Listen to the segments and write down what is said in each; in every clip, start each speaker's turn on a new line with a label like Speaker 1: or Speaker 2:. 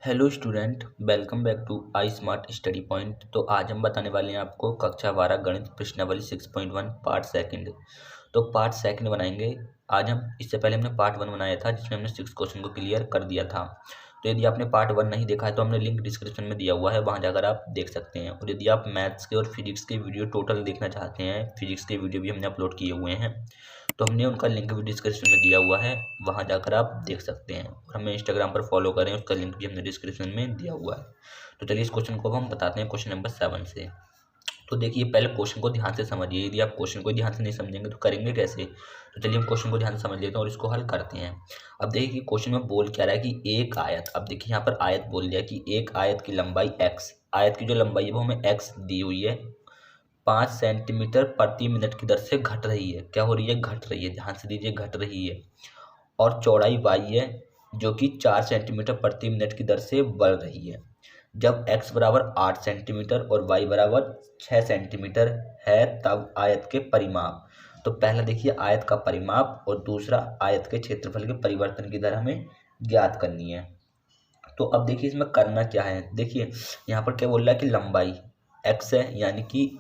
Speaker 1: Hello student, welcome back to I smart study point. तो आज हम बताने वाले हैं आपको कक्षा 12 गणित प्रश्नावली 6.1 पार्ट सेकंड। तो पार्ट सेकंड बनाएंगे आज हम। इससे पहले हमने पार्ट 1 बनाया था जिसमें हमने 6 क्वेश्चन को क्लियर कर दिया था। तो यदि आपने पार्ट 1 नहीं देखा है तो हमने लिंक डिस्क्रिप्शन में दिया हुआ है, वहाँ जाकर आप देख सकते हैं। और यदि आप मैथ्स के और फिजिक्स के वीडियो टोटल देखना चाहते हैं, फिजिक्स के वीडियो भी हमने अपलोड किए हुए हैं, तो हमने उनका लिंक भी डिस्क्रिप्शन में दिया हुआ है, वहाँ जाकर आप देख सकते हैं। और हमें इंस्टाग्राम पर फॉलो करें, उसका लिंक भी हमने डिस्क्रिप्शन में दिया हुआ है। तो चलिए इस क्वेश्चन को हम बताते हैं क्वेश्चन नंबर 7 से। तो देखिए पहले क्वेश्चन को ध्यान से समझिए। यदि आप क्वेश्चन को ध्यान से नहीं समझेंगे तो करेंगे कैसे। तो चलिए हम क्वेश्चन को ध्यान से समझ लेते हैं और इसको हल करते हैं। अब देखिए कि क्वेश्चन में बोल क्या रहा है कि एक आयत, अब देखिए यहाँ पर आयत बोल दिया कि एक आयत की लंबाई x, आयत की जो लंबाई है वो हमें x दी हुई है, 5 सेंटीमीटर प्रति मिनट की दर से घट रही है। क्या हो रही है? घट रही है। ध्यान से दीजिए, घट रही है। और चौड़ाई y है जो कि 4 सेंटीमीटर प्रति मिनट की दर से बढ़ रही है। जब x बराबर 8 सेंटीमीटर और y बराबर 6 सेंटीमीटर है तब आयत के परिमाप। तो पहला देखिए आयत का परिमाप और दूसरा आयत के क्षेत्रफल के परिवर्तन की दर हमें ज्ञात करनी है। तो अब देखिए इसमें करना क्या है। देखिए यहाँ पर क्या बोल रहा है कि लंबाई x है, यानी कि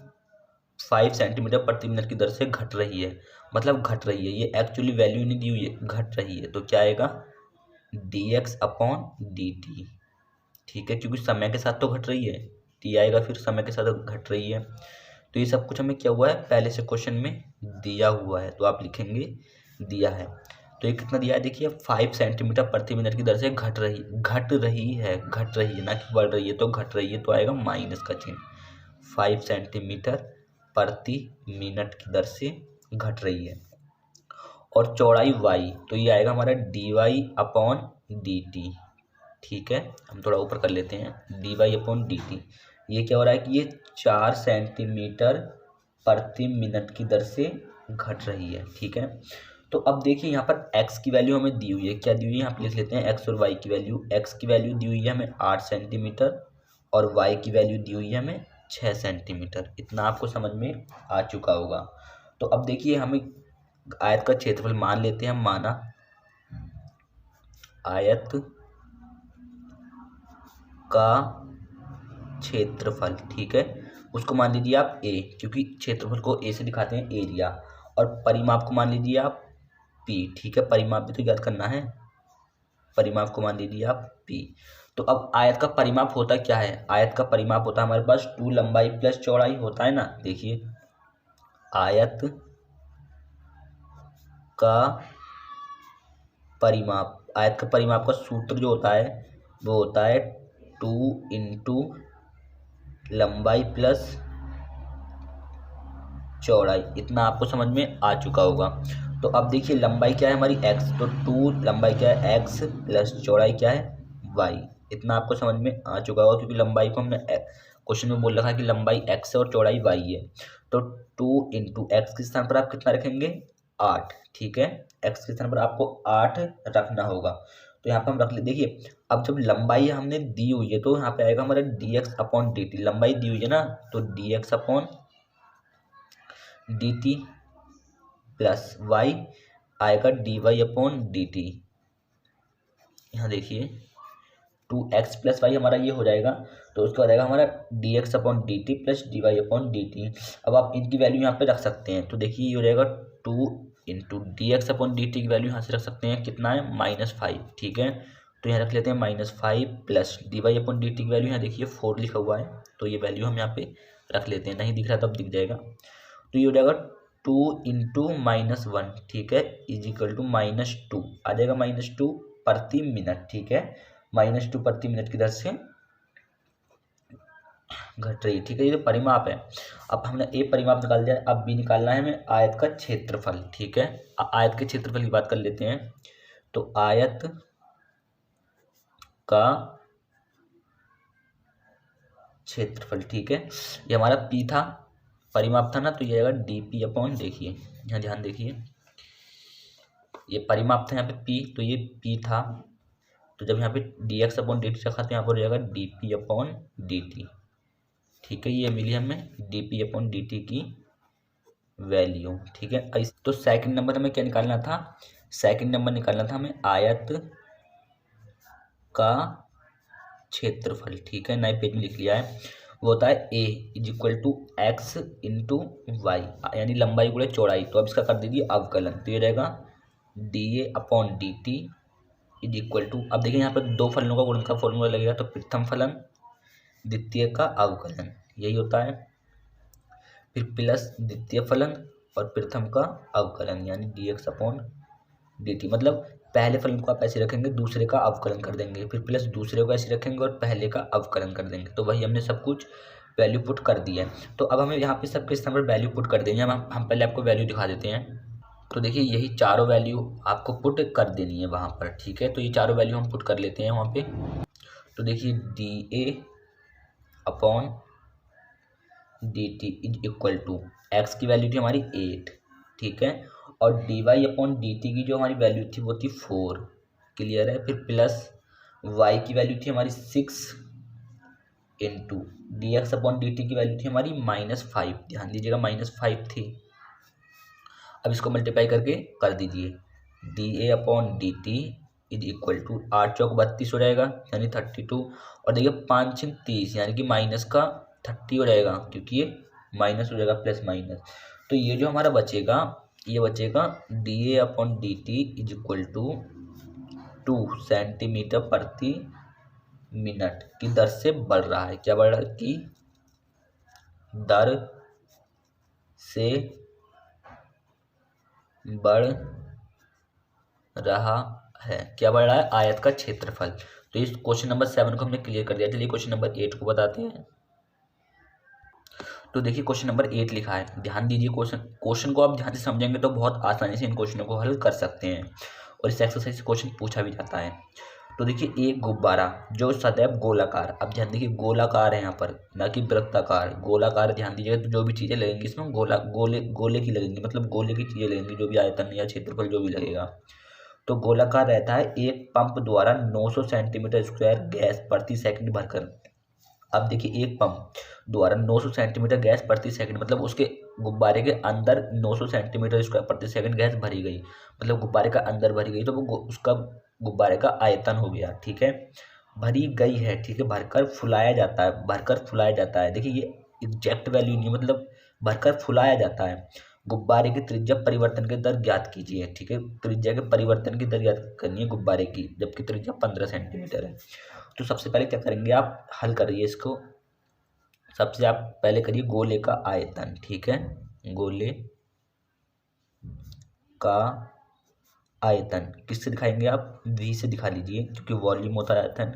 Speaker 1: 5 सेंटीमीटर प्रति मिनट की दर से घट रही है, मतलब घट रही है। ये एक्चुअली वैल्यू नहीं दी हुई है, घट रही है। तो क्या आएगा? dx upon dt। ठीक है, क्योंकि समय के साथ तो घट रही है, t आएगा फिर समय के साथ घट रही है। तो ये सब कुछ हमें क्या हुआ है, पहले से क्वेश्चन में दिया हुआ है, तो आप लिखेंगे दिया है। तो ये कितना दिया है? देखिए 5 सेंटीमीटर प्रति मिनट की दर से घट रही है, घट रही है, ना कि बढ़ रही है। तो घट रही है तो आएगा माइनस का चिन्ह। 5 सेंटीमीटर प्रति मिनट की दर से घट रही है। और चौड़ाई y, तो ये आएगा हमारा dy अपॉन dt। ठीक है, हम थोड़ा ऊपर कर लेते हैं, dy अपॉन dt। ये क्या हो रहा है कि ये 4 सेंटीमीटर प्रति मिनट की दर से घट रही है। ठीक है, तो अब देखिए यहाँ पर x की वैल्यू हमें दी हुई है। क्या दी हुई है? यहाँ पर लिख लेते हैं x और y की वैल्यू। x की वैल्यू दी हुई है हमें 8 सेंटीमीटर और y की वैल्यू दी हुई है हमें 6 सेंटीमीटर। इतना आपको समझ में आ चुका होगा। तो अब देखिए हमें आयत का क्षेत्रफल मान लेते हैं। हम माना आयत का क्षेत्रफल, ठीक है, उसको मान लीजिए आप a, क्योंकि क्षेत्रफल को a से दिखाते हैं एरिया। और परिमाप को मान लीजिए आप p। ठीक है, परिमाप भी तो याद करना है, परिमाप को मान लीजिए आप p। तो अब आयत का परिमाप होता क्या है? आयत का परिमाप होता है हमारे पास 2 लंबाई प्लस चौड़ाई होता है ना। देखिए आयत का परिमाप, आयत का परिमाप का सूत्र जो होता है वो होता है 2 इंटू लंबाई प्लस चौड़ाई। इतना आपको समझ में आ चुका होगा। तो अब देखिए लंबाई क्या है हमारी x, तो 2 लंबाई क्या है x प्लस चौड़ाई क्या है y। इतना आपको समझ में आ चुका होगा, क्योंकि लंबाई को हमने क्वेश्चन में बोल रखा है कि लंबाई x है और चौड़ाई y है। तो 2 इंटू एक्स के स्थान पर आप कितना रखेंगे? 8। ठीक है, x के स्थान पर आपको 8 रखना होगा। तो यहाँ पर हम रख ले। देखिए अब जब लंबाई हमने दी हुई है तो यहाँ पे आएगा हमारा dx अपॉन dt। लंबाई दी हुई है ना, तो dx upon dt plus y आएगा dy अपॉन dt। यहाँ देखिए 2x प्लस वाई हमारा ये हो जाएगा। तो उसके बाद आएगा हमारा dx upon dt plus dy upon dt। अब आप इनकी वैल्यू यहाँ पे रख सकते हैं। तो देखिए ये हो जाएगा 2 into D x upon D T की वैल्यू यहाँ से रख सकते हैं, कितना है? -5। ठीक है, तो यहाँ रख लेते हैं -5 plus D Y upon D T की वैल्यू यहाँ देखिए 4 लिखा हुआ है, तो ये वैल्यू हम यहाँ पे रख लेते हैं। नहीं दिख रहा तब दिख जाएगा। तो ये हो जाएगा 2 इंटू -1, ठीक है, इज इक्वल टू -2 आ जाएगा, -2 प्रति मिनट। ठीक है, -2 प्रति मिनट की दर से घट रही है। ठीक है, ये तो परिमाप है। अब हमने ए परिमाप निकाल दिया, अब बी निकालना है हमें आयत का क्षेत्रफल। ठीक है, आयत के क्षेत्रफल की बात कर लेते हैं। तो आयत का क्षेत्रफल, ठीक है, ये हमारा पी था, परिमाप था ना, तो ये आएगा dp अपॉन, देखिए यहाँ ध्यान देखिए, ये परिमाप था यहाँ पे p, तो ये p था। तो जब यहाँ पे dx अपॉन dt रखा तो यहाँ पर हो जाएगा dp अपॉन dt। ठीक है, ये मिली हमें dp अपॉन dt की वैल्यू। ठीक है, तो सेकंड नंबर हमें क्या निकालना था? सेकंड नंबर निकालना था हमें आयत का क्षेत्रफल, ठीक है, नए पेज में लिख लिया है, वो होता है A is equal to X into Y, यानी लंबाई गुणे चौड़ाई। तो अब इसका कर दीजिए अवकलन, तो ये रहेगा D A upon D T is equal to, अब देखिए यहाँ पर दो फलनों का गुणन का फॉर्मूला लगेगा, तो प्रथम फलन द्वितीय का अवकलन यही होता है, फिर प्लस द्वितीय फलन और प्रथम का अवकलन यानी D x upon D T. मतलब पहले फलन को आप ऐसे रखेंगे, दूसरे का अवकलन कर देंगे, फिर प्लस दूसरे को ऐसे रखेंगे और पहले का अवकलन कर देंगे। तो वही हमने सब कुछ वैल्यू पुट कर दी है। तो अब हमें यहाँ पे सबके स्थान पर वैल्यू पुट कर देंगे। हम पहले आपको वैल्यू दिखा देते हैं। तो देखिए यही चारों वैल्यू आपको पुट कर देनी है वहाँ पर, ठीक है। तो ये चारों वैल्यू हम पुट कर लेते हैं वहाँ पे। तो देखिए D A upon D T is equal to X की वैल्यू थी हमारी 8, ठीक है, और D Y upon D T की जो हमारी वैल्यू थी वो थी 4, क्लियर है। फिर प्लस वाई की वैल्यू थी हमारी 6 into D x upon D T की वैल्यू थी हमारी -5, ध्यान दीजिएगा -5 थी। अब इसको मल्टीप्लाई करके कर दीजिए, D A upon D T is equal to 8 चौक 32 हो जाएगा यानी 32, और देखिए 5 6 30 यानी कि माइनस का 30 हो जाएगा, क्योंकि ये माइनस हो जाएगा प्लस माइनस। तो ये जो हमारा बचेगा ये बचेगा D A upon D T is equal to 2 centimetre प्रति मिनट की दर से बढ़ रहा है। क्या बढ़ रहा है? कि दर से बढ़ रहा है। क्या बढ़ रहा है? आयत का क्षेत्रफल। तो इस क्वेश्चन नंबर 7 को हमने क्लियर कर दिया। चलिए क्वेश्चन नंबर 8 को बताते हैं। तो देखिए क्वेश्चन नंबर 8 लिखा है, ध्यान दीजिए। क्वेश्चन को आप ध्यान से समझेंगे तो बहुत आसानी से इन क्वेश्चनों को हल कर सकते हैं, और इस एक्सरसाइज से क्वेश्चन पूछा भी जाता है। तो देखिए एक गुब्बारा जो सदैव गोलाकार, अब ध्यान देखिए गोलाकार है यहाँ पर, ना कि वृत्ताकार, गोलाकार। ध्यान दीजिएगा, तो जो भी चीज़ें लगेंगी इसमें गोले की लगेंगी, मतलब गोले की चीज़ें लगेंगी, जो भी आयतन या क्षेत्रफल जो भी लगेगा। तो गोलाकार रहता है, एक पंप द्वारा 900 सेंटीमीटर स्क्वायर गैस प्रति सेकंड भरकर। अब देखिए एक पंप द्वारा 900 सेंटीमीटर गैस प्रति सेकंड, मतलब उसके गुब्बारे के अंदर 900 सेंटीमीटर स्क्वायर प्रति सेकंड गैस भरी गई, मतलब गुब्बारे का अंदर भरी गई, तो वो उसका गुब्बारे का आयतन हो गया, ठीक है। भरी गई है, ठीक है, भरकर फुलाया जाता है, भरकर फुलाया जाता है। देखिए ये एग्जैक्ट वैल्यू नहीं है, मतलब भरकर फुलाया जाता है। गुब्बारे की त्रिज्या परिवर्तन की दर ज्ञात कीजिए, ठीक है। त्रिज्या के परिवर्तन की दर ज्ञात करनी है गुब्बारे की, जबकि त्रिज्या 15 सेंटीमीटर है। तो सबसे पहले क्या करेंगे, आप हल करिए इसको। सबसे आप पहले करिए गोले का आयतन, ठीक है, गोले का आयतन किससे दिखाएंगे आप? v से दिखा लीजिए, क्योंकि वॉल्यूम होता है आयतन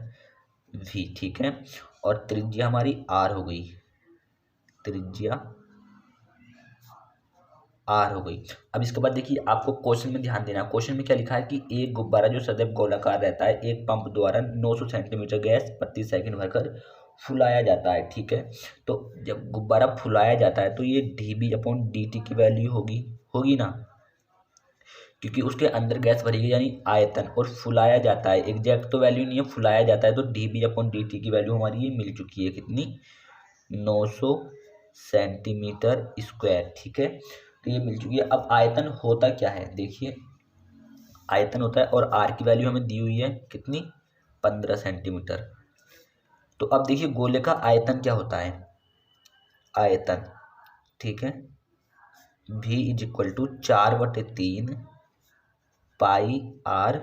Speaker 1: v, ठीक है। और त्रिज्या हमारी r हो गई, त्रिज्या r हो गई। अब इसके बाद देखिए आपको क्वेश्चन में ध्यान देना है। क्वेश्चन में क्या लिखा है कि एक गुब्बारा जो सदैव गोलाकार रहता है, एक पंप द्वारा 900 सेंटीमीटर गैस प्रति सेकंड भरकर फुलाया जाता है, ठीक है। तो जब गुब्बारा फुलाया जाता है तो ये dB अपॉन dt की वैल्यू होगी ना, क्योंकि उसके अंदर गैस भरी गई यानी आयतन, और फुलाया जाता है, एग्जैक्ट तो वैल्यू नहीं है, फुलाया जाता है। तो dB अपॉन dt की वैल्यू हमारी ये मिल चुकी है, कितनी? 900 सेंटीमीटर स्क्वायर, ठीक है। तो ये मिल चुकी है। अब आयतन होता क्या है, देखिए आयतन होता है, और r की वैल्यू हमें दी हुई है कितनी? 15 सेंटीमीटर। तो अब देखिए गोले का आयतन क्या होता है, आयतन, ठीक है, v is equal to 4/3 pi r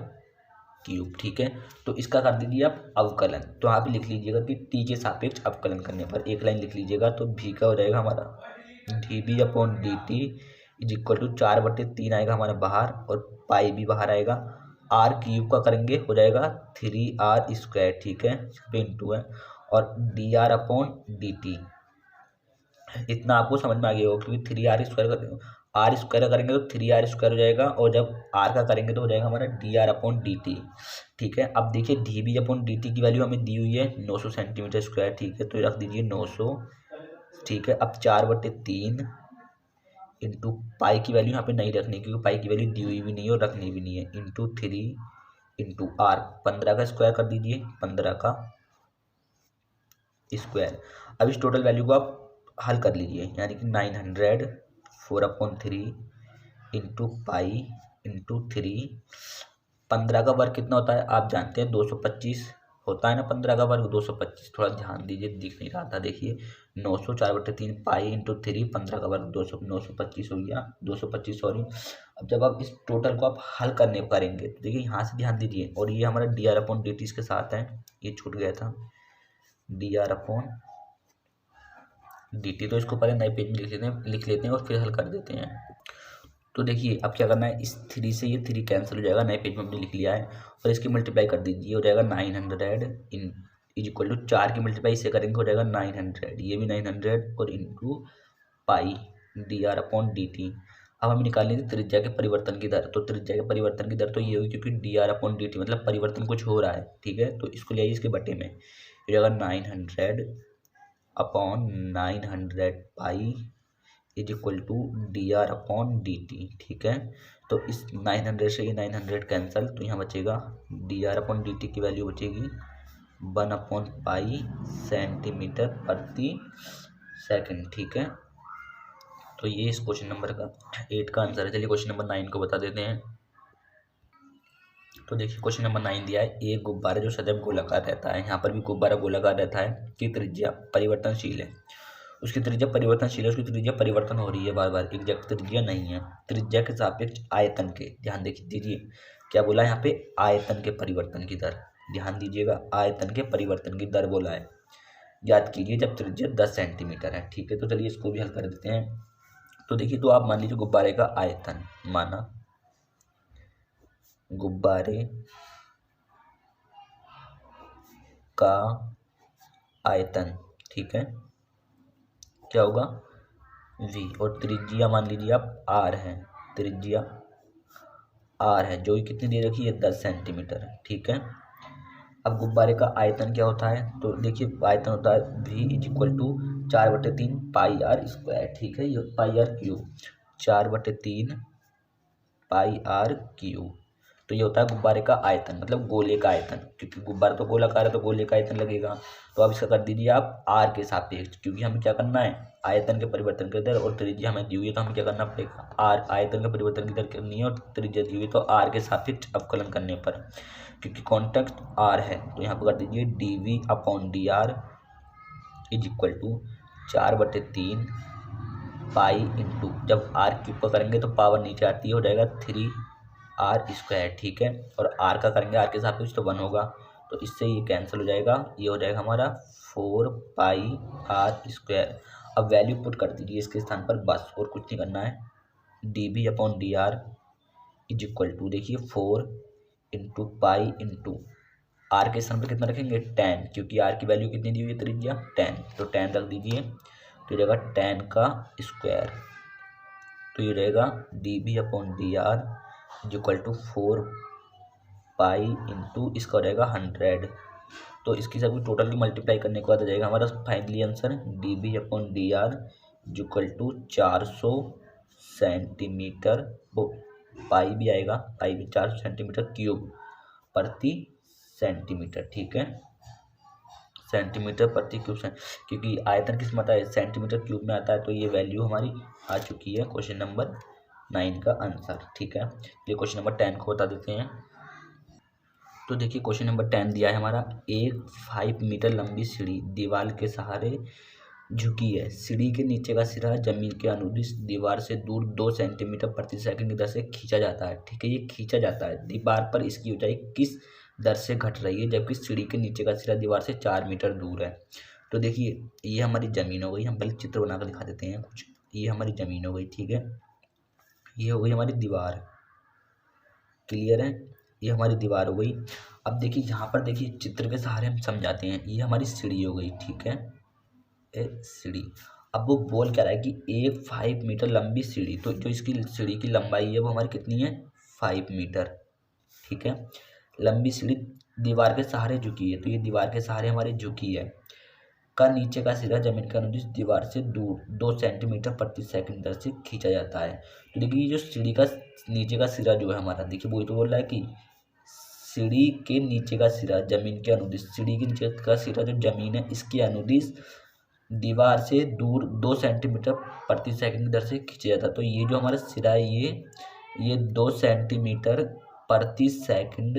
Speaker 1: cube, ठीक है। तो इसका कर दीजिए आप अवकलन। तो आप लिख लीजिएगा कि t के सापेक्ष अवकलन करने पर एक लाइन लिख लीजिएगा, तो v का हो जाएगा हमारा dB upon dt is equal to 4/3 आएगा हमारा बाहर, और पाई भी बाहर आएगा। r क्यूब का करेंगे हो जाएगा 3r स्क्वायर, ठीक है, इंटू है, और dr अपॉन dt। इतना आपको समझ में आ गया होगा, क्योंकि 3r स्क्वायर आर स्क्वायर करेंगे तो 3r स्क्वायर हो जाएगा, और जब r का करेंगे तो हो जाएगा हमारा dr अपॉन dt, ठीक है। अब देखिए dB अपॉन dt की वैल्यू हमें दी हुई है 900 सेंटीमीटर स्क्वायर, ठीक है, तो रख दीजिए 900, ठीक है। अब 4/3 इंटू पाई की वैल्यू यहाँ पे नहीं रखनी, क्योंकि पाई की वैल्यू दी हुई भी नहीं है और रखनी भी नहीं है, इंटू 3 इंटू r, 15 का स्क्वायर कर दीजिए, 15 का स्क्वायर। अब इस टोटल वैल्यू को आप हल कर लीजिए, यानी कि 900 4/3 इंटू पाई इंटू 3। 15 का वर्ग कितना होता है आप जानते हैं, 225, होता है ना 15 का वर्ग 225, थोड़ा ध्यान दीजिए, दिख नहीं रहा था, देखिए 900 4/3 पाई इंटू 3, 15 का वर्ग 200, 925 हो गया, 225 सॉरी। अब जब आप इस टोटल को आप हल करेंगे तो देखिए यहाँ से ध्यान दीजिए, और ये हमारा D R upon D T इसके साथ है, ये छूट गया था, D R upon D T, तो इसको पहले नए पेज में लिख लेते हैं और फिर हल कर देते हैं। तो देखिए अब क्या करना है, इस 3 से ये 3 कैंसिल हो जाएगा, नए पेज में हमने लिख लिया है, और इसकी मल्टीप्लाई कर दीजिए, हो जाएगा 900 इन इज इक्वल टू 4 की मल्टीप्लाई इससे करेंगे हो जाएगा 900, ये भी 900 और into pi D R upon D T. अब हमें निकालनी थी त्रिज्या के परिवर्तन की दर, तो त्रिज्या के परिवर्तन की दर तो ये होगी, क्योंकि D R upon D T मतलब परिवर्तन कुछ हो रहा है, ठीक है, तो इसको ले आइए इसके बटे में, हो जाएगा 900 upon 900 pi is equal to D R upon D T, ठीक है। तो इस 900 से ये 900 कैंसल, तो यहाँ बचेगा D R upon D T की वैल्यू बचेगी 1/पाई सेंटीमीटर प्रति सेकंड, ठीक है। तो ये इस क्वेश्चन नंबर का 8 का आंसर है। चलिए क्वेश्चन नंबर 9 को बता देते हैं। तो देखिए क्वेश्चन नंबर 9 दिया है, एक गुब्बारा जो सदैव गोलाकार रहता है, यहाँ पर भी गुब्बारा गोलाकार रहता है, की त्रिज्या परिवर्तनशील है, उसकी त्रिज्या परिवर्तनशील है, उसकी त्रिज्या परिवर्तन हो रही है बार बार, एग्जैक्ट त्रिज्या नहीं है। त्रिज्या के सापेक्ष आयतन के, ध्यान दीजिए क्या बोला है यहाँ पे, आयतन के परिवर्तन की दर, ध्यान दीजिएगा, आयतन के परिवर्तन की दर बोला है, याद कीजिए जब त्रिज्या 10 सेंटीमीटर है, ठीक है। तो चलिए इसको भी हल कर देते हैं। तो देखिए, तो आप मान लीजिए गुब्बारे का आयतन, माना गुब्बारे का आयतन, ठीक है, क्या होगा v, और त्रिज्या मान लीजिए आप r है, त्रिज्या r है, जो कितनी दे रखी है 10 सेंटीमीटर, ठीक है। अब गुब्बारे का आयतन क्या होता है, तो देखिए आयतन होता है v is equal to 4/3 pi R square, ठीक है, ये pi R cube, 4/3 pi R cube. तो ये होता है गुब्बारे का आयतन, मतलब गोले का आयतन, क्योंकि गुब्बारा तो गोलाकार है तो गोले का आयतन लगेगा। तो आप इसका कर दीजिए आप आर के सापेक्ष, क्योंकि हमें क्या करना है, आयतन के परिवर्तन की दर, और त्रिज्या हमें दी हुई है तो हमें क्या करना पड़ेगा, आर, आयतन के परिवर्तन की दर करनी है और त्रिज्या दी हुई तो आर के सापेक्ष अवकलन करने पर, क्योंकि कॉन्टेक्स्ट आर है, तो यहाँ पर कर दीजिए D V upon D R is equal to 4/3 pi into, जब आर क्यूब का करेंगे तो पावर नीचे आती है, हो जाएगा 3 आर स्क्वायर, ठीक है, और आर का करेंगे आर के सापेक्ष तो 1 होगा, तो इससे ये कैंसिल हो जाएगा, ये हो जाएगा हमारा 4 पाई आर स्क्वायर। अब वैल्यू पुट कर दीजिए इसके स्थान पर, बस और कुछ नहीं करना है, D B upon D R is equal to, देखिए 4 इंटू पाई इंटू आर के स्थान पर कितना रखेंगे 10, क्योंकि आर की वैल्यू कितनी दी हुई है त्रिज्या 10, तो 10 रख दीजिए, तो ये रहेगा 10 का स्क्वायर, तो ये रहेगा D B upon D R is equal to 4 pi into इसका हो जाएगा 100, तो इसकी सभी टोटल की मल्टीप्लाई करने के बाद आ जाएगा हमारा finally answer D B upon D R is equal to 400 centimetre, वो पाई भी आएगा, पाई भी 400 सेंटीमीटर क्यूब प्रति सेंटीमीटर, ठीक है, सेंटीमीटर प्रति क्यूब, क्योंकि आयतन किस में आता है सेंटीमीटर क्यूब में आता है, तो ये वैल्यू हमारी आ चुकी है क्वेश्चन नंबर 9 का आंसर, ठीक है। ये क्वेश्चन नंबर 10 को बता देते हैं। तो देखिए क्वेश्चन नंबर 10 दिया है हमारा, एक 5 मीटर लंबी सीढ़ी दीवार के सहारे झुकी है, सीढ़ी के नीचे का सिरा जमीन के अनुदिश दीवार से दूर 2 सेंटीमीटर प्रति सेकंड की दर से खींचा जाता है, ठीक है, ये खींचा जाता है, दीवार पर इसकी ऊंचाई किस दर से घट रही है, जबकि सीढ़ी के नीचे का सिरा दीवार से 4 मीटर दूर है। तो देखिए ये हमारी ज़मीन हो गई, हम पहले चित्र बनाकर दिखा देते हैं कुछ, ये हमारी ज़मीन हो गई, ठीक है, ये हो गई हमारी दीवार, क्लियर है, ये हमारी दीवार हो गई। अब देखिए यहाँ पर देखिए चित्र के सहारे हम समझाते हैं, ये हमारी सीढ़ी हो गई, ठीक है, सीढ़ी। अब वो बोल क्या रहा है कि एक 5 मीटर लंबी सीढ़ी, तो जो इसकी सीढ़ी की लंबाई है वो हमारी कितनी है 5 मीटर, ठीक है, लंबी सीढ़ी दीवार के सहारे झुकी है, तो ये दीवार के सहारे हमारी झुकी है, का नीचे का सिरा जमीन के अनुदिश दीवार से दूर 2 सेंटीमीटर प्रति सेकंड दर से खींचा जाता है। तो देखिए जो सीढ़ी का नीचे का सिरा जो है हमारा, देखिए वो तो बोल रहा है कि सीढ़ी के नीचे का सिरा जमीन के अनुदिश, सीढ़ी के नीचे का सिरा जो जमीन है इसके अनुदिश दीवार से दूर 2 सेंटीमीटर प्रति सेकंड की दर से खींचा जाता है। तो ये जो हमारा सिरा है ये 2 सेंटीमीटर प्रति सेकंड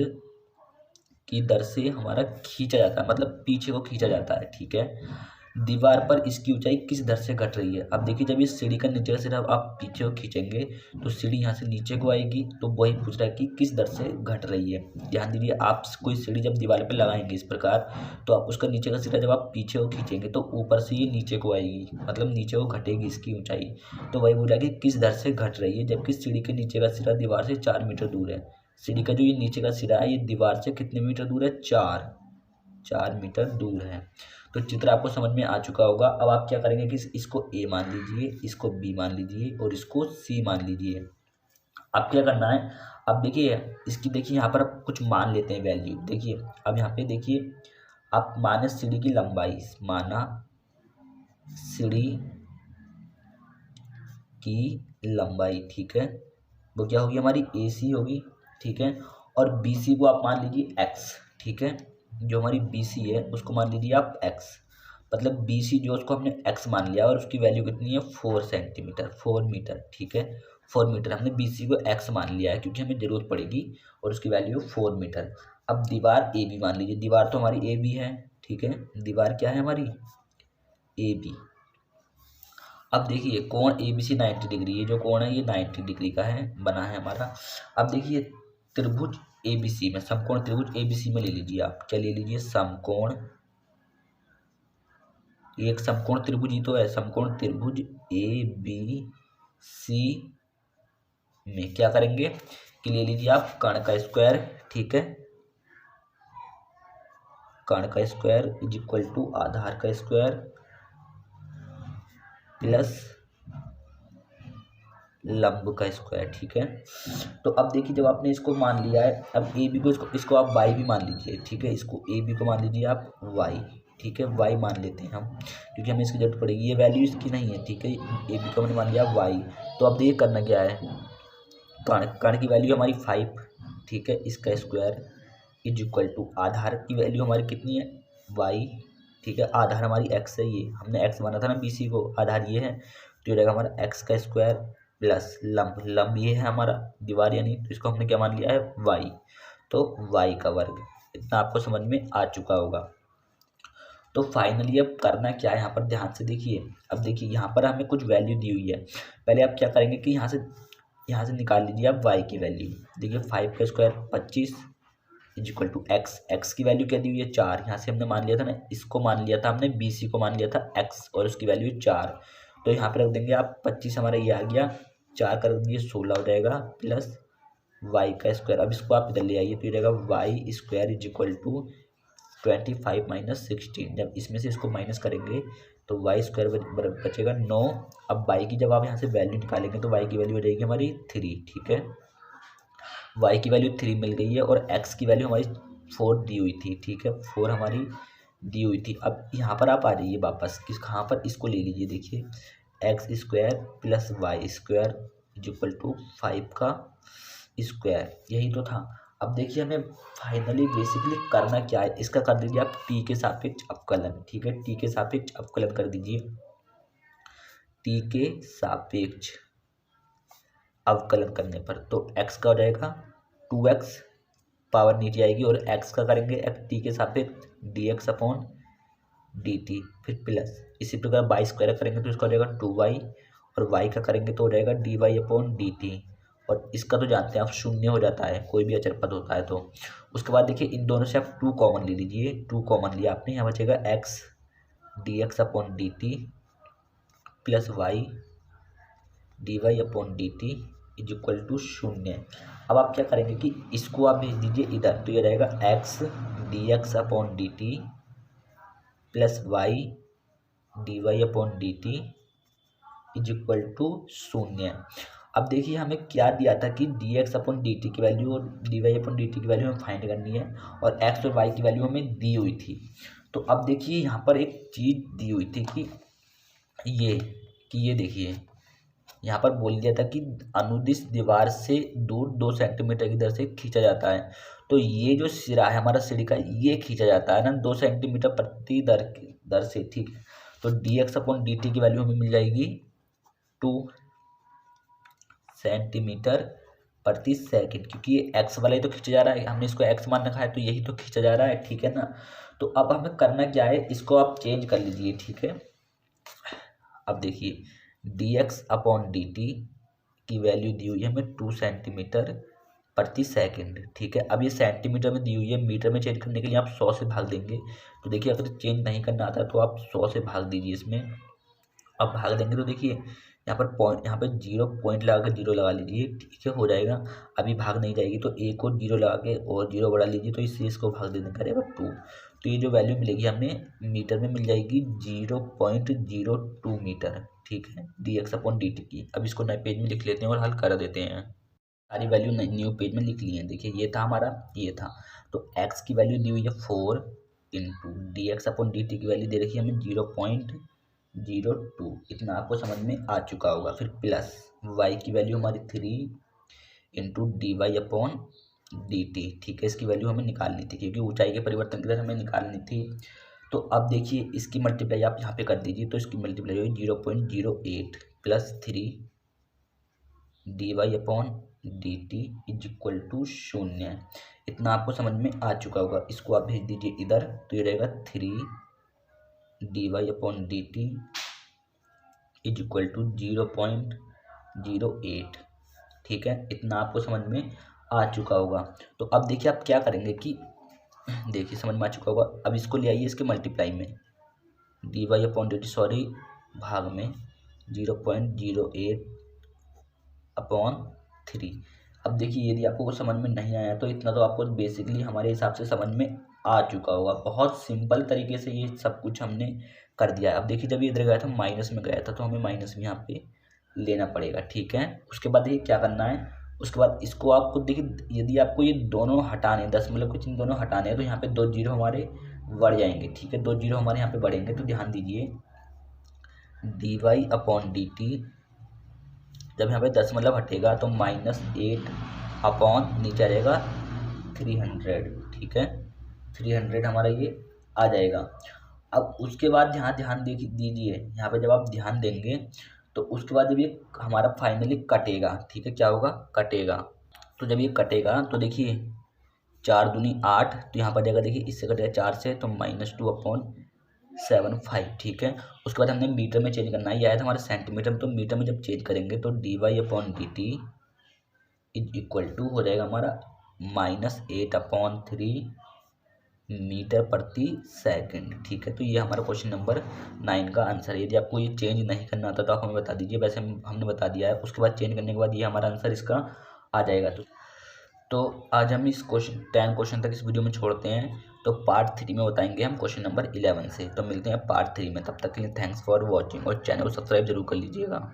Speaker 1: की दर से हमारा खींचा जाता है, मतलब पीछे को खींचा जाता है। ठीक है, दीवार पर इसकी ऊंचाई किस दर से घट रही है। अब देखिए, जब इस सीढ़ी का नीचे से जब आप पीछे को खींचेंगे तो सीढ़ी यहाँ से नीचे को आएगी, तो वही पूछ रहा है कि किस दर से घट रही है। ध्यान दीजिए, आप कोई सीढ़ी जब दीवार पे लगाएंगे इस प्रकार, तो आप उसका नीचे का सिरा जब आप पीछे को खींचेंगे तो ऊपर से ये नीचे को आएगी, मतलब नीचे को घटेगी इसकी ऊंचाई। तो वही बोला कि किस दर से घट रही है, जबकि सीढ़ी के नीचे का सिरा दीवार से 4 मीटर दूर है। सीढ़ी का जो ये नीचे का सिरा है ये दीवार से कितने मीटर दूर है, 4 मीटर दूर है। तो चित्र आपको समझ में आ चुका होगा। अब आप क्या करेंगे कि इसको ए मान लीजिए, इसको बी मान लीजिए और इसको सी मान लीजिए। अब क्या करना है, अब देखिए इसकी, देखिए यहाँ पर आप कुछ मान लेते हैं वैल्यू। देखिए अब यहाँ पे देखिए, आप माने सीढ़ी की लंबाई, माना सीढ़ी की लंबाई, ठीक है, वो क्या होगी हमारी ए सी होगी। ठीक है, और बी सी को आप मान लीजिए एक्स। ठीक है, जो हमारी बी सी है उसको मान लीजिए आप एक्स, मतलब बी सी जो उसको हमने एक्स मान लिया और उसकी वैल्यू कितनी है 4 सेंटीमीटर, 4 मीटर। ठीक है, 4 मीटर हमने बी सी को एक्स मान लिया है क्योंकि हमें ज़रूरत पड़ेगी, और उसकी वैल्यू 4 मीटर। अब दीवार ए बी मान लीजिए, दीवार तो हमारी ए बी है। ठीक है, दीवार क्या है हमारी ए बी। अब देखिए कोण ए बी सी 90 डिग्री, ये जो कोण है ये 90 डिग्री का है, बना है हमारा। अब देखिए त्रिभुज ए बी सी में, समकोण त्रिभुज ए बी सी में ले लीजिए आप, क्या ले लीजिए, समकोण, एक समकोण त्रिभुज ही तो है, समकोण त्रिभुज ए बी सी में क्या करेंगे कि ले लीजिए आप कर्ण का स्क्वायर। ठीक है, कर्ण का स्क्वायर इज इक्वल टू आधार का स्क्वायर प्लस लंब का स्क्वायर। ठीक है, तो अब देखिए जब आपने इसको मान लिया है, अब ए बी को इसको आप वाई भी मान लीजिए। ठीक है, इसको ए बी को मान लीजिए आप वाई। ठीक है, वाई मान लेते हैं हम क्योंकि हमें इसकी जरूरत पड़ेगी, ये वैल्यू इसकी नहीं है। ठीक है, ए बी को हमने मान लिया वाई। तो अब देखिए करना क्या है, कर्ण की वैल्यू हमारी 5। ठीक है, इसका स्क्वायर इज इक्वल टू आधार की वैल्यू हमारी कितनी है, वाई। ठीक है, आधार हमारी एक्स है, ये हमने एक्स माना था ना बी सी को, आधार ये है, तो ये रहेगा हमारा एक्स का स्क्वायर प्लस लंब, लंब ये है हमारा दीवार यानी, तो इसको हमने क्या मान लिया है वाई, तो वाई का वर्ग। इतना आपको समझ में आ चुका होगा। तो फाइनली अब करना क्या है यहाँ पर, ध्यान से देखिए। अब देखिए यहाँ पर हमें कुछ वैल्यू दी हुई है, पहले आप क्या करेंगे कि यहाँ से निकाल लीजिए आप वाई की वैल्यू। देखिए 5 का square 25 is equal to X, X की वैल्यू क्या दी हुई है 4, यहाँ से हमने मान लिया था ना, इसको मान लिया था हमने बी सी को मान लिया था एक्स और उसकी वैल्यू 4, तो यहाँ पर रख देंगे आप 25 हमारा ये आ गया, 4 कर दिए 16 हो जाएगा प्लस वाई का स्क्वायर। अब इसको आप इधर ले आइए तो ये रहेगा Y square is equal to 25 minus 16, जब इसमें से इसको माइनस करेंगे तो वाई स्क्वायर बचेगा 9। अब वाई की जब आप यहाँ से वैल्यू निकालेंगे तो वाई की वैल्यू हो जाएगी हमारी 3। ठीक है, वाई की वैल्यू 3 मिल गई है और एक्स की वैल्यू हमारी 4 दी हुई थी। ठीक है, 4 हमारी दी हुई थी। अब यहाँ पर आप आ जाइए वापस, किस कहाँ पर, इसको ले लीजिए। देखिए X square plus Y square is equal to 5 का स्क्वायर, यही तो था। अब देखिए हमें फाइनली बेसिकली करना क्या है, इसका कर दीजिए आप टी के सापेक्ष अवकलन। ठीक है, टी के सापेक्ष अवकलन कर दीजिए, टी के सापेक्ष अवकलन करने पर तो x का हो जाएगा 2x, पावर नीचे आएगी, और x का करेंगे टी के सापेक्ष dx अपॉन dt, फिर प्लस इसी प्रकार वाई स्क्वायर करेंगे तो इसका हो जाएगा 2y, और y का करेंगे तो हो जाएगा dy अपॉन dt, और इसका तो जानते हैं आप शून्य हो जाता है कोई भी अचर पद होता है। तो उसके बाद देखिए इन दोनों से आप 2 कॉमन ले लीजिए, 2 कॉमन लिया आपने, यहाँ बचेगा x dx upon dt plus Y dy upon dt is equal to 0। अब आप क्या करेंगे कि इसको आप भेज दीजिए इधर, तो ये रहेगा x dx upon dt plus Y dy upon dt is equal to 0। अब देखिए हमें क्या दिया था कि dx अपॉन dt की वैल्यू और dy अपॉन dt की वैल्यू हमें फाइंड करनी है, और x और y की वैल्यू हमें दी हुई थी। तो अब देखिए यहाँ पर एक चीज़ दी हुई थी कि ये देखिए यहाँ पर बोल दिया था कि अनुदिश दीवार से दूर 2 सेंटीमीटर की दर से खींचा जाता है। तो ये जो सिरा है हमारा सीढ़ी का, ये खींचा जाता है ना 2 सेंटीमीटर प्रति दर से। ठीक है, तो dx अपॉन dt की वैल्यू हमें मिल जाएगी 2 सेंटीमीटर प्रति सेकंड, क्योंकि ये एक्स वाला ही तो खींचा जा रहा है, हमने इसको एक्स मान रखा है तो यही तो खींचा जा रहा है, ठीक है ना। तो अब हमें करना क्या है, इसको आप चेंज कर लीजिए, ठीक है। अब देखिए dx/dt की वैल्यू दी हुई है हमें 2 सेंटीमीटर प्रति सेकंड, ठीक है। अब ये सेंटीमीटर में दी हुई है, मीटर में चेंज करने के लिए आप 100 से भाग देंगे। तो देखिए अगर चेंज नहीं करना आता तो आप 100 से भाग दीजिए इसमें। अब भाग देंगे तो देखिए यहाँ पर पॉइंट, यहाँ पर 0 पॉइंट लगा कर 0 लगा लीजिए, ठीक है, हो जाएगा। अभी भाग नहीं जाएगी तो एक और 0 लगा के और 0 बढ़ा लीजिए, तो इससे इसको भाग दे देंगे, करेगा 2। तो ये जो वैल्यू मिलेगी हमें मीटर में मिल जाएगी 0.02 मीटर, ठीक है, dx/dt की। अब इसको नए पेज में लिख लेते हैं और हल कर देते हैं। सारी वैल्यू न्यू पेज में लिख ली है। देखिए ये था हमारा, ये था, तो x की वैल्यू दी हुई है 4 इंटू dx/dt की वैल्यू दे रखी है हमें 0.02, इतना आपको समझ में आ चुका होगा। फिर प्लस y की वैल्यू हमारी 3 इंटू dy/dt, ठीक है, इसकी वैल्यू हमें निकालनी थी क्योंकि ऊंचाई के परिवर्तन की दर हमें निकालनी थी। तो अब देखिए इसकी मल्टीप्लाई आप यहाँ पे कर दीजिए, तो इसकी मल्टीप्लाई होगी 0.08 plus 3 dy/dt is equal to 0। इतना आपको समझ में आ चुका होगा। इसको आप भेज दीजिए इधर, तो ये रहेगा 3 dy/dt इज इक्वल टू 0.08, ठीक है, इतना आपको समझ में आ चुका होगा। तो अब देखिए आप क्या करेंगे कि देखिए समझ में आ चुका होगा। अब इसको ले आइए इसके मल्टीप्लाई में, dy/dt सॉरी भाग में 0.08/3। अब देखिए यदि आपको कुछ समझ में नहीं आया तो इतना तो आपको बेसिकली हमारे हिसाब से समझ में आ चुका होगा। बहुत सिंपल तरीके से ये सब कुछ हमने कर दिया है। अब देखिए जब ये इधर गया था माइनस में गया था तो हमें माइनस भी यहाँ पे लेना पड़ेगा, ठीक है। उसके बाद देखिए क्या करना है, उसके बाद इसको आपको देखिए यदि आपको ये दोनों हटाने, दशमलव के चिन्ह दोनों हटाने हैं तो यहाँ पे 2 जीरो हमारे बढ़ जाएंगे, ठीक है, 2 जीरो हमारे यहाँ पे बढ़ेंगे। तो ध्यान दीजिए dy/dt जब यहाँ पे दशमलव हटेगा तो -8 अपॉन नीचे आ जाएगा 300, ठीक है, 300 हमारा ये आ जाएगा। अब उसके बाद ध्यान दीजिए यहाँ पे जब आप ध्यान देंगे तो उसके बाद जब ये हमारा फाइनली कटेगा, ठीक है, क्या होगा, कटेगा। तो जब ये कटेगा तो देखिए 4 दूनी 8, तो यहाँ पर जाएगा, देखिए इससे कटेगा 4 से तो -2/75, ठीक है। उसके बाद हमने मीटर में चेंज करना है, ये आया था हमारे सेंटीमीटर में, तो मीटर में जब चेंज करेंगे तो dy/dt इज इक्वल टू हो जाएगा हमारा -8/3 मीटर प्रति सेकंड, ठीक है। तो ये हमारा क्वेश्चन नंबर 9 का आंसर है। यदि आपको ये चेंज नहीं करना आता तो आप हमें बता दीजिए, वैसे हमने बता दिया है। उसके बाद चेंज करने के बाद ये हमारा आंसर इसका आ जाएगा। तो आज हम इस 10 क्वेश्चन तक इस वीडियो में छोड़ते हैं। तो पार्ट 3 में बताएंगे हम क्वेश्चन नंबर 11 से। तो मिलते हैं पार्ट 3 में, तब तक के लिए थैंक्स फॉर वॉचिंग और चैनल को सब्सक्राइब जरूर कर लीजिएगा।